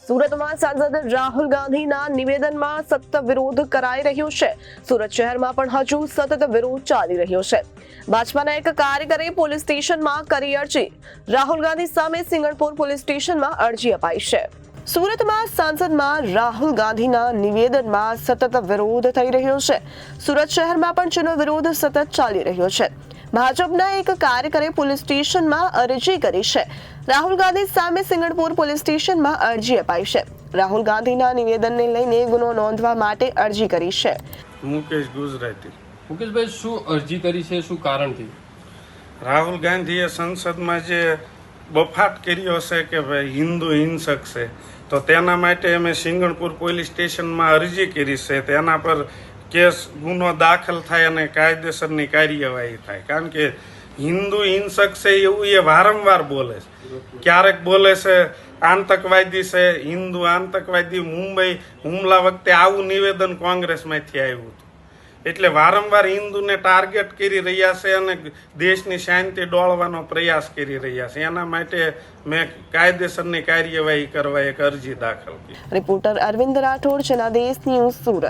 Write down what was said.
સુરતમાં સાંસદ રાહુલ ગાંધીના નિવેદનમાં સતત વિરોધ કરાઈ રહ્યો છે। સુરત શહેરમાં પણ હજુ સતત વિરોધ ચાલી રહ્યો છે। ભાજપાના એક કાર્યકરે પોલીસ સ્ટેશનમાં કરી અરજી। રાહુલ ગાંધી સામે સિંગણપુર પોલીસ સ્ટેશનમાં અરજી અપાઈ છે। સુરતમાં સાંસદમાં રાહુલ ગાંધીના નિવેદનમાં સતત વિરોધ થઈ રહ્યો છે। સુરત શહેરમાં પણ જેનો વિરોધ સતત ચાલી રહ્યો છે। ભાજપના એક કાર્યકરે પોલીસ સ્ટેશનમાં અરજી કરી છે। રાહુલ ગાંધી સામે સિંગણપુર પોલીસ સ્ટેશનમાં અરજી અપાઈ છે। રાહુલ ગાંધીના નિવેદનને લઈને ગુનો નોંધવા માટે અરજી કરી છે। મુકેશ ગુજરાતી। મુકેશભાઈ, શું અરજી કરી છે, શું કારણથી? રાહુલ ગાંધીએ સંસદમાં જે બફાટ કર્યો છે કે ભાઈ હિન્દુ હિંસક છે, તો તેના માટે અમે સિંગણપુર પોલીસ સ્ટેશનમાં અરજી કરી છે। તેના પર કેસ ગુનો દાખલ થાય અને કાયદેસરની કાર્યવાહી થાય। કારણ કે હિન્દુ હિંસક છે એવું એ વારંવાર બોલે છે। ક્યારેક બોલે છે આતંકવાદી છે, હિન્દુ આતંકવાદી। મુંબઈ હુમલા વખતે આવું નિવેદન કોંગ્રેસમાંથી આવ્યું હતું। એટલે વારંવાર હિન્દુને ટાર્ગેટ કરી રહ્યા છે અને દેશની શાંતિ ડોળવાનો પ્રયાસ કરી રહ્યા છે। એના માટે મેં કાયદેસરની કાર્યવાહી કરવા એક અરજી દાખલ કરી। Reporter Arvind Rathod, Janadesh news, Surat.